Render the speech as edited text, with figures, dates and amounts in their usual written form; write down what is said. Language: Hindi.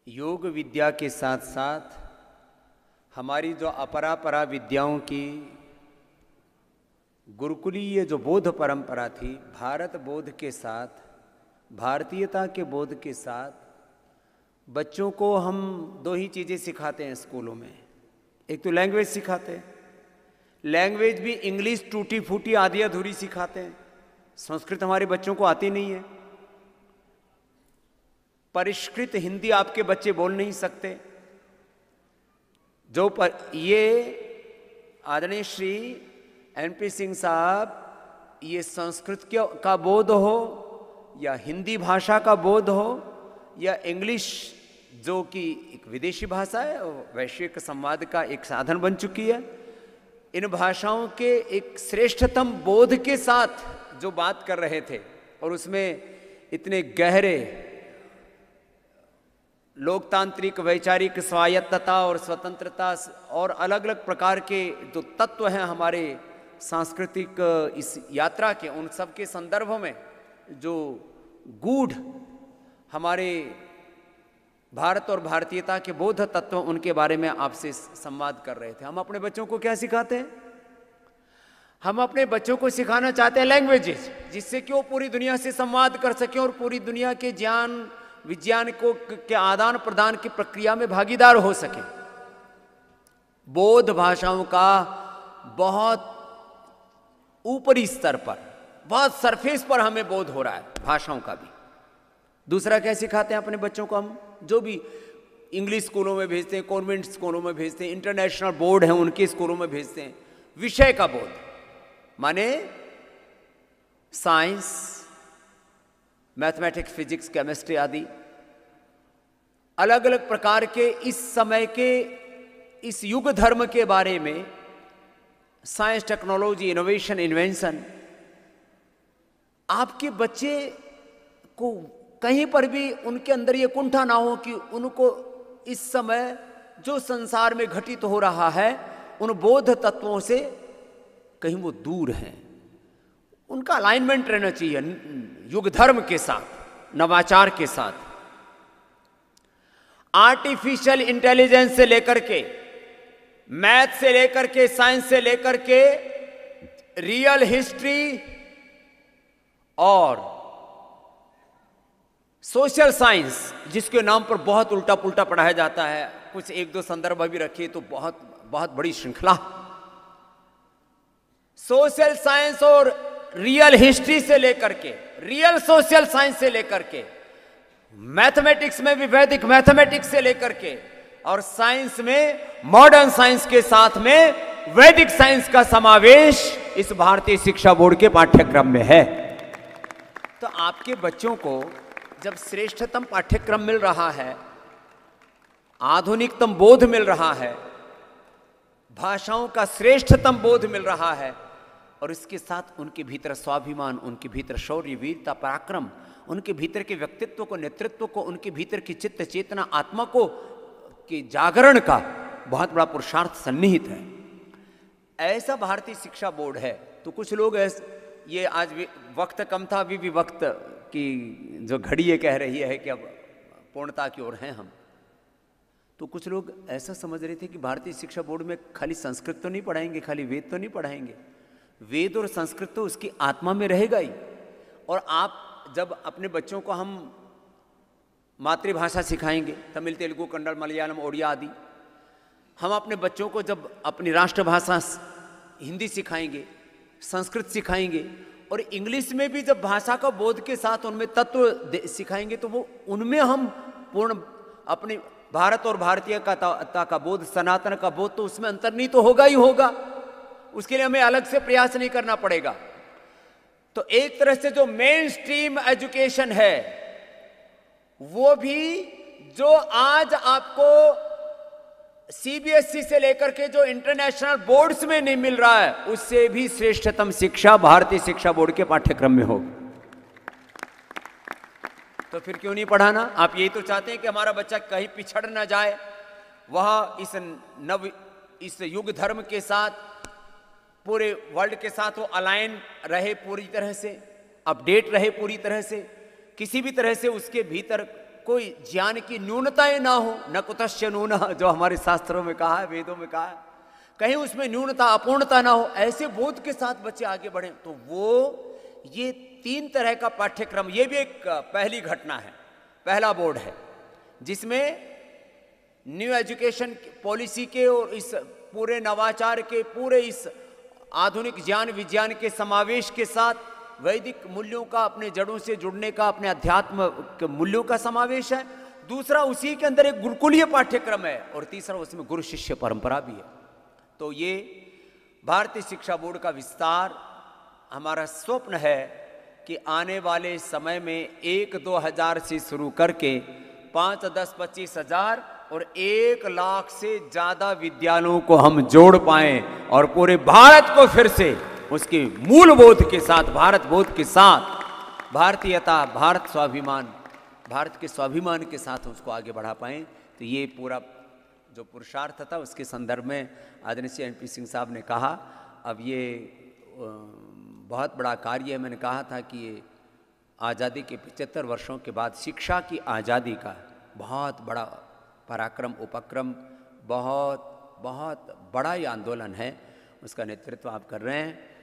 योग विद्या के साथ साथ हमारी जो अपरापरा विद्याओं की गुरुकुलीय जो बोध परंपरा थी, भारत बोध के साथ, भारतीयता के बोध के साथ बच्चों को हम दो ही चीज़ें सिखाते हैं स्कूलों में। एक तो लैंग्वेज सिखाते हैं, लैंग्वेज भी इंग्लिश टूटी फूटी आधी अधूरी सिखाते हैं। संस्कृत हमारे बच्चों को आती नहीं है, परिष्कृत हिंदी आपके बच्चे बोल नहीं सकते। ये आदरणीय श्री एनपी सिंह साहब, ये संस्कृत का बोध हो या हिंदी भाषा का बोध हो या इंग्लिश जो कि एक विदेशी भाषा है और वैश्विक संवाद का एक साधन बन चुकी है, इन भाषाओं के एक श्रेष्ठतम बोध के साथ जो बात कर रहे थे और उसमें इतने गहरे लोकतांत्रिक वैचारिक स्वायत्तता और स्वतंत्रता और अलग अलग प्रकार के जो तत्व हैं हमारे सांस्कृतिक इस यात्रा के, उन सब के संदर्भ में जो गूढ़ हमारे भारत और भारतीयता के बोध तत्व, उनके बारे में आपसे संवाद कर रहे थे। हम अपने बच्चों को क्या सिखाते हैं? हम अपने बच्चों को सिखाना चाहते हैं लैंग्वेजेस, जिससे कि वो पूरी दुनिया से संवाद कर सकें और पूरी दुनिया के ज्ञान विज्ञान के आदान प्रदान की प्रक्रिया में भागीदार हो सके। बोध भाषाओं का बहुत ऊपरी स्तर पर, बहुत सरफेस पर हमें बोध हो रहा है भाषाओं का भी। दूसरा क्या सिखाते हैं अपने बच्चों को? हम जो भी इंग्लिश स्कूलों में भेजते हैं, कॉन्वेंट स्कूलों में भेजते हैं, इंटरनेशनल बोर्ड हैं उनके स्कूलों में भेजते हैं, विषय का बोध माने साइंस, मैथमेटिक्स, फिजिक्स, केमिस्ट्री आदि अलग अलग प्रकार के इस समय के इस युग धर्म के बारे में, साइंस, टेक्नोलॉजी, इनोवेशन, इन्वेंशन। आपके बच्चे को कहीं पर भी उनके अंदर ये कुंठा ना हो कि उनको इस समय जो संसार में घटित हो रहा है उन बोध तत्वों से कहीं वो दूर हैं। उनका अलाइनमेंट रहना चाहिए युग धर्म के साथ, नवाचार के साथ। आर्टिफिशियल इंटेलिजेंस से लेकर के, मैथ से लेकर के, साइंस से लेकर के, रियल हिस्ट्री और सोशल साइंस, जिसके नाम पर बहुत उल्टा पुल्टा पढ़ाया जाता है। कुछ एक दो संदर्भ अभी रखिए तो बहुत बहुत बड़ी श्रृंखला। सोशल साइंस और रियल हिस्ट्री से लेकर के, रियल सोशल साइंस से लेकर के, मैथमेटिक्स में भी वैदिक मैथमेटिक्स से लेकर के, और साइंस में मॉडर्न साइंस के साथ में वैदिक साइंस का समावेश इस भारतीय शिक्षा बोर्ड के पाठ्यक्रम में है। तो आपके बच्चों को जब श्रेष्ठतम पाठ्यक्रम मिल रहा है, आधुनिकतम बोध मिल रहा है, भाषाओं का श्रेष्ठतम बोध मिल रहा है, और इसके साथ उनके भीतर स्वाभिमान, उनके भीतर शौर्य, वीरता, पराक्रम, उनके भीतर के व्यक्तित्व को, नेतृत्व को, उनके भीतर की चित्त चेतना, आत्मा को के जागरण का बहुत बड़ा पुरुषार्थ सन्निहित है। ऐसा भारतीय शिक्षा बोर्ड है। तो कुछ लोग ये आज भी वक्त कम था, अभी भी वक्त की जो घड़ी ये कह रही है कि अब पूर्णता की ओर हैं हम। तो कुछ लोग ऐसा समझ रहे थे कि भारतीय शिक्षा बोर्ड में खाली संस्कृत तो नहीं पढ़ाएंगे, खाली वेद तो नहीं पढ़ाएंगे। वेद और संस्कृत तो उसकी आत्मा में रहेगा ही। और आप जब अपने बच्चों को हम मातृभाषा सिखाएंगे, तमिल, तेलुगु, कन्नड़, मलयालम, ओडिया आदि, हम अपने बच्चों को जब अपनी राष्ट्रभाषा हिंदी सिखाएंगे, संस्कृत सिखाएंगे और इंग्लिश में भी जब भाषा का बोध के साथ उनमें तत्व सिखाएंगे, तो वो उनमें हम पूर्ण अपनी भारत और भारतीयता का बोध, सनातन का बोध, तो उसमें अंतर्निहित तो होगा ही होगा। उसके लिए हमें अलग से प्रयास नहीं करना पड़ेगा। तो एक तरह से जो मेन स्ट्रीम एजुकेशन है, वो भी जो आज आपको सीबीएसई से लेकर के जो इंटरनेशनल बोर्ड्स में नहीं मिल रहा है, उससे भी श्रेष्ठतम शिक्षा भारतीय शिक्षा बोर्ड के पाठ्यक्रम में हो। तो फिर क्यों नहीं पढ़ाना? आप यही तो चाहते हैं कि हमारा बच्चा कहीं पिछड़ ना जाए, वह इस युग धर्म के साथ, पूरे वर्ल्ड के साथ वो अलाइन रहे, पूरी तरह से अपडेट रहे, पूरी तरह से किसी भी तरह से उसके भीतर कोई ज्ञान की न्यूनताएं ना हो, न कुतश्च न्यून, जो हमारे शास्त्रों में कहा है, वेदों में कहा है, कहीं उसमें न्यूनता अपूर्णता ना हो, ऐसे बोध के साथ बच्चे आगे बढ़े। तो वो ये 3 तरह का पाठ्यक्रम, ये भी एक पहली घटना है, पहला बोर्ड है जिसमें न्यू एजुकेशन पॉलिसी के और इस पूरे नवाचार के, पूरे इस आधुनिक ज्ञान विज्ञान के समावेश के साथ वैदिक मूल्यों का, अपने जड़ों से जुड़ने का, अपने अध्यात्म के मूल्यों का समावेश है। दूसरा उसी के अंदर एक गुरुकुलीय पाठ्यक्रम है, और तीसरा उसमें गुरु शिष्य परंपरा भी है। तो ये भारतीय शिक्षा बोर्ड का विस्तार हमारा स्वप्न है कि आने वाले समय में 1-2 हज़ार से शुरू करके 5, 10, 25 हज़ार और 1 लाख से ज़्यादा विद्यालयों को हम जोड़ पाएं, और पूरे भारत को फिर से उसके मूल बोध के साथ, भारत बोध के साथ, भारतीयता, भारत स्वाभिमान, भारत के स्वाभिमान के साथ उसको आगे बढ़ा पाएं। तो ये पूरा जो पुरुषार्थ था उसके संदर्भ में आदरणीय एन पी सिंह साहब ने कहा। अब ये बहुत बड़ा कार्य है। मैंने कहा था कि ये आज़ादी के 75 वर्षों के बाद शिक्षा की आज़ादी का बहुत बड़ा पराक्रम, उपक्रम, बहुत बहुत बड़ा ये आंदोलन है, उसका नेतृत्व आप कर रहे हैं।